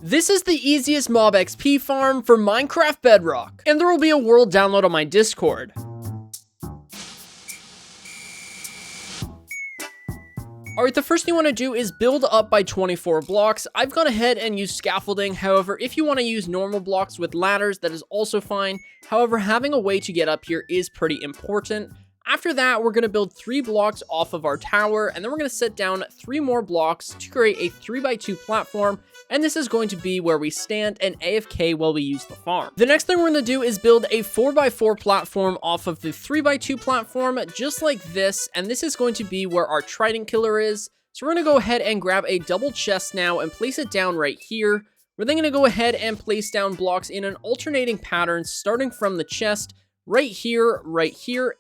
This is the easiest mob XP farm for Minecraft Bedrock, and there will be a world download on my Discord. Alright, the first thing you want to do is build up by 24 blocks. I've gone ahead and used scaffolding. However, if you want to use normal blocks with ladders, that is also fine. However, having a way to get up here is pretty important. After that, we're going to build 3 blocks off of our tower, and then we're going to set down 3 more blocks to create a 3x2 platform, and this is going to be where we stand and AFK while we use the farm. The next thing we're going to do is build a 4x4 platform off of the 3x2 platform, just like this, and this is going to be where our trident killer is. So we're going to go ahead and grab a double chest now and place it down right here. We're then going to go ahead and place down blocks in an alternating pattern, starting from the chest, right here,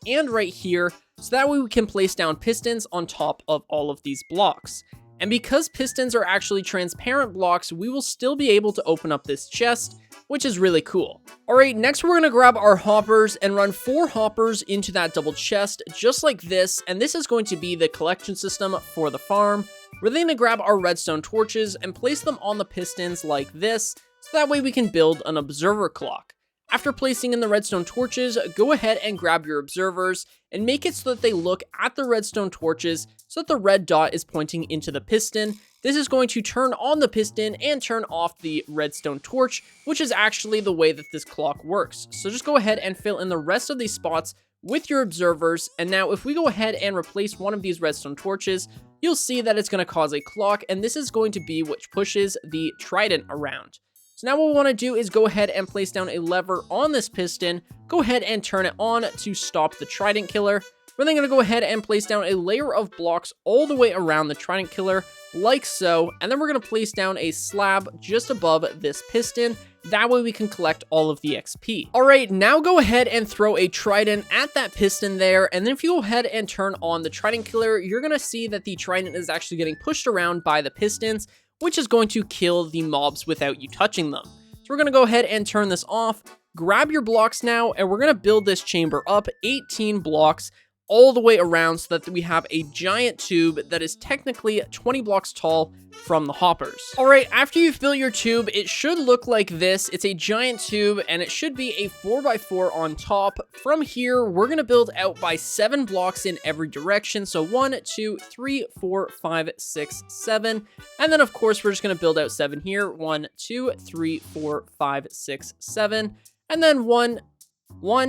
and right here, so that way we can place down pistons on top of all of these blocks. And because pistons are actually transparent blocks, we will still be able to open up this chest, which is really cool. Alright, next we're going to grab our hoppers and run 4 hoppers into that double chest, just like this, and this is going to be the collection system for the farm. We're then going to grab our redstone torches and place them on the pistons like this, so that way we can build an observer clock. After placing in the redstone torches, go ahead and grab your observers and make it so that they look at the redstone torches so that the red dot is pointing into the piston. This is going to turn on the piston and turn off the redstone torch, which is actually the way that this clock works. So just go ahead and fill in the rest of these spots with your observers. And now if we go ahead and replace one of these redstone torches, you'll see that it's going to cause a clock, and this is going to be what pushes the trident around. So now what we want to do is go ahead and place down a lever on this piston, go ahead and turn it on to stop the trident killer. We're then going to go ahead and place down a layer of blocks all the way around the trident killer, like so, and then we're going to place down a slab just above this piston. That way we can collect all of the XP. Alright, now go ahead and throw a trident at that piston there, and then if you go ahead and turn on the trident killer, you're going to see that the trident is actually getting pushed around by the pistons, which is going to kill the mobs without you touching them. So we're going to go ahead and turn this off, grab your blocks now, and we're going to build this chamber up 18 blocks all the way around so that we have a giant tube that is technically 20 blocks tall from the hoppers. Alright, after you've built your tube, it should look like this. It's a giant tube, and it should be a 4x4 on top. From here, we're going to build out by 7 blocks in every direction. So 1, 2, 3, 4, 5, 6, 7. And then, of course, we're just going to build out 7 here. 1, 2, 3, 4, 5, 6, 7. And then 1,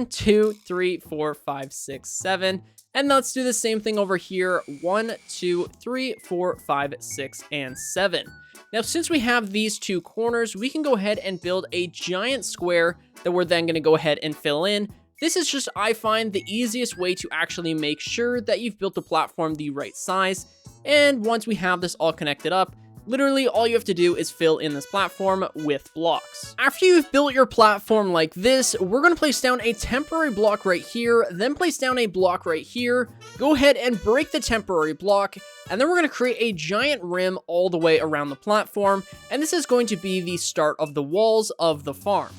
2, 3, 4, 5, 6, 7. And let's do the same thing over here. 1, 2, 3, 4, 5, 6, and 7. Now, since we have these 2 corners, we can go ahead and build a giant square that we're then going to go ahead and fill in. This is just, I find, the easiest way to actually make sure that you've built the platform the right size. And once we have this all connected up, literally all you have to do is fill in this platform with blocks. After you've built your platform like this, we're going to place down a temporary block right here, then place down a block right here, go ahead and break the temporary block, and then we're going to create a giant rim all the way around the platform, and this is going to be the start of the walls of the farm.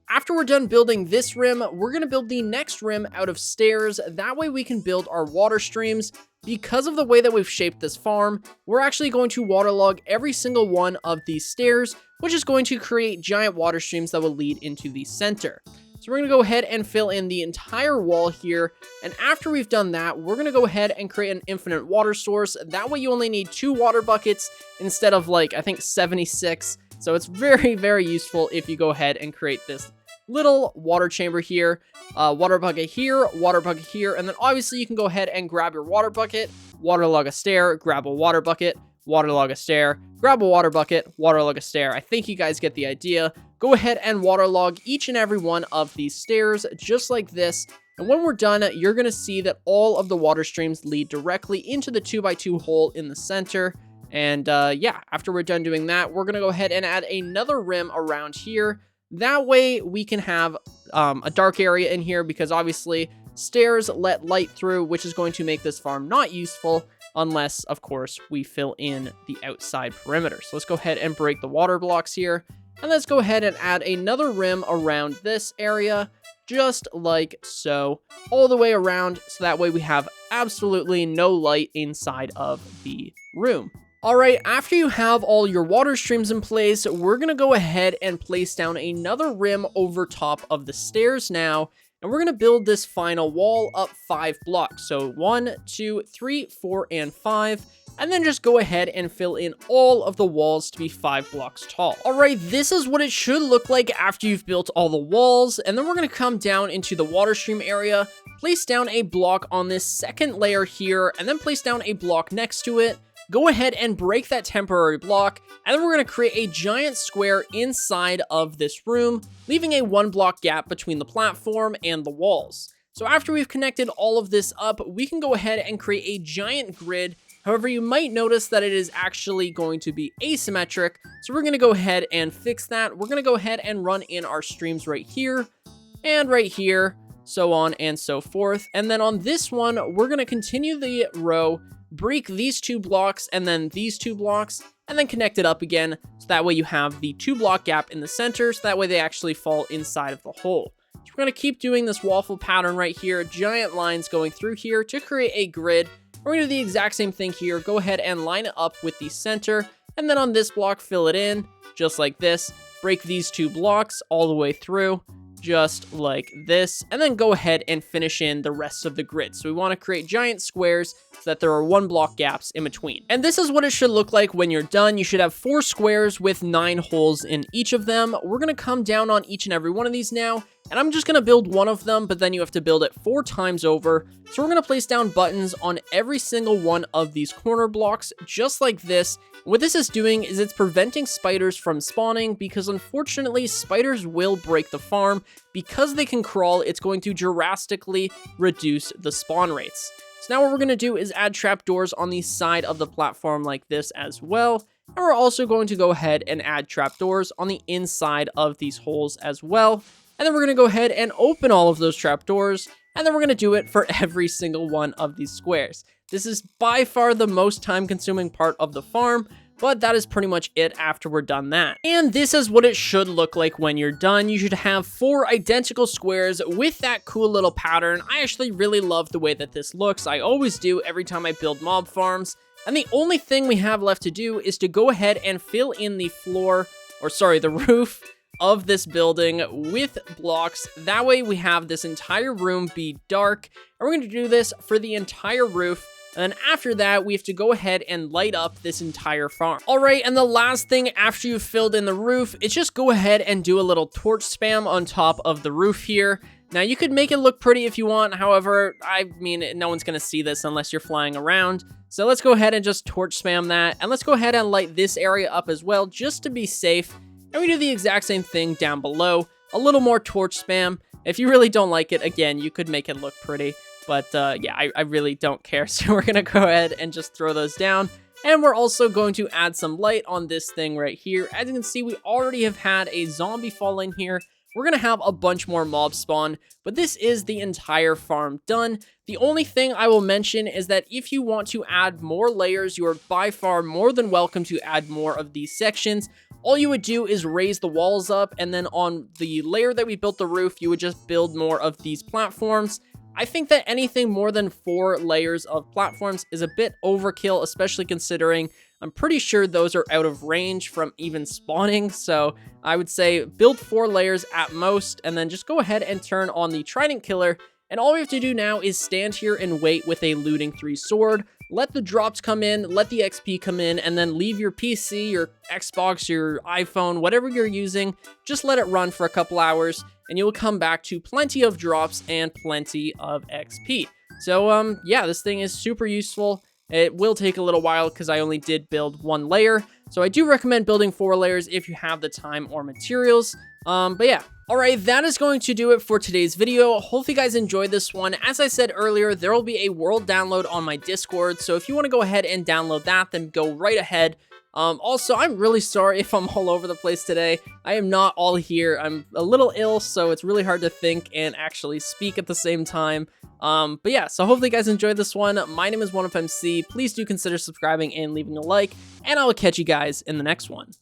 After we're done building this rim, we're going to build the next rim out of stairs. That way we can build our water streams. Because of the way that we've shaped this farm, we're actually going to waterlog every single one of these stairs, which is going to create giant water streams that will lead into the center. So we're going to go ahead and fill in the entire wall here. And after we've done that, we're going to go ahead and create an infinite water source. That way you only need 2 water buckets instead of, like, I think 76. So it's very, very useful if you go ahead and create this little water chamber here, water bucket here, and then obviously you can go ahead and grab your water bucket, waterlog a stair, grab a water bucket, waterlog a stair, grab a water bucket, waterlog a stair. I think you guys get the idea. Go ahead and waterlog each and every one of these stairs just like this, and when we're done, you're going to see that all of the water streams lead directly into the 2x2 hole in the center. And yeah, after we're done doing that, we're going to go ahead and add another rim around here. That way we can have a dark area in here, because obviously stairs let light through, which is going to make this farm not useful unless, of course, we fill in the outside perimeter. So let's go ahead and break the water blocks here. And let's go ahead and add another rim around this area, just like so, all the way around. So that way we have absolutely no light inside of the room. All right, after you have all your water streams in place, we're gonna go ahead and place down another rim over top of the stairs now, and we're gonna build this final wall up 5 blocks. So 1, 2, 3, 4, and 5. And then just go ahead and fill in all of the walls to be 5 blocks tall. All right, this is what it should look like after you've built all the walls. And then we're gonna come down into the water stream area, place down a block on this second layer here, and then place down a block next to it. Go ahead and break that temporary block, and then we're gonna create a giant square inside of this room, leaving a 1 block gap between the platform and the walls. So after we've connected all of this up, we can go ahead and create a giant grid. However, you might notice that it is actually going to be asymmetric, so we're going to go ahead and fix that. We're going to go ahead and run in our streams right here, and right here, so on and so forth. And then on this one, we're going to continue the row, break these 2 blocks, and then these 2 blocks, and then connect it up again, so that way you have the 2 block gap in the center, so that way they actually fall inside of the hole. So we're going to keep doing this waffle pattern right here, giant lines going through here to create a grid. We're going to do the exact same thing here. Go ahead and line it up with the center, and then on this block, fill it in, just like this. Break these 2 blocks all the way through, just like this, and then go ahead and finish in the rest of the grid. So we want to create giant squares so that there are 1 block gaps in between. And this is what it should look like when you're done. You should have 4 squares with 9 holes in each of them. We're going to come down on each and every one of these now, and I'm just going to build one of them, but then you have to build it 4 times over. So we're going to place down buttons on every single one of these corner blocks, just like this. What this is doing is it's preventing spiders from spawning, because unfortunately spiders will break the farm. Because they can crawl, it's going to drastically reduce the spawn rates. So now what we're going to do is add trapdoors on the side of the platform like this as well. And we're also going to go ahead and add trapdoors on the inside of these holes as well. And then we're going to go ahead and open all of those trapdoors, and then we're going to do it for every single one of these squares. This is by far the most time-consuming part of the farm, but that is pretty much it after we're done that. And this is what it should look like when you're done. You should have 4 identical squares with that cool little pattern. I actually really love the way that this looks. I always do every time I build mob farms. And the only thing we have left to do is to go ahead and fill in the the roof of this building with blocks. That way we have this entire room be dark, and we're going to do this for the entire roof. And then after that, we have to go ahead and light up this entire farm. All right, and the last thing after you've filled in the roof is just go ahead and do a little torch spam on top of the roof here. Now, you could make it look pretty if you want. However, I mean, no one's going to see this unless you're flying around. So let's go ahead and just torch spam that. And let's go ahead and light this area up as well, just to be safe. And we do the exact same thing down below. A little more torch spam. If you really don't like it, again, you could make it look pretty. But yeah, I really don't care. So we're going to go ahead and just throw those down. And we're also going to add some light on this thing right here. As you can see, we already have had a zombie fall in here. We're going to have a bunch more mobs spawn, but this is the entire farm done. The only thing I will mention is that if you want to add more layers, you are by far more than welcome to add more of these sections. All you would do is raise the walls up, and then on the layer that we built the roof, you would just build more of these platforms. I think that anything more than 4 layers of platforms is a bit overkill, especially considering I'm pretty sure those are out of range from even spawning. So I would say build 4 layers at most, and then just go ahead and turn on the Trident Killer. And all we have to do now is stand here and wait with a Looting 3 sword. Let the drops come in, let the XP come in, and then leave your PC, your Xbox, your iPhone, whatever you're using, just let it run for a couple hours, and you will come back to plenty of drops and plenty of XP. So, yeah, this thing is super useful. It will take a little while because I only did build 1 layer. So I do recommend building 4 layers if you have the time or materials. But yeah. Alright, that is going to do it for today's video. Hope you guys enjoyed this one. As I said earlier, there will be a world download on my Discord. So if you want to go ahead and download that, then go right ahead. Also, I'm really sorry if I'm all over the place today. I am not all here. I'm a little ill, so it's really hard to think and actually speak at the same time. But yeah, so hopefully you guys enjoyed this one. My name is 1UpMC. Please do consider subscribing and leaving a like, and I will catch you guys in the next one.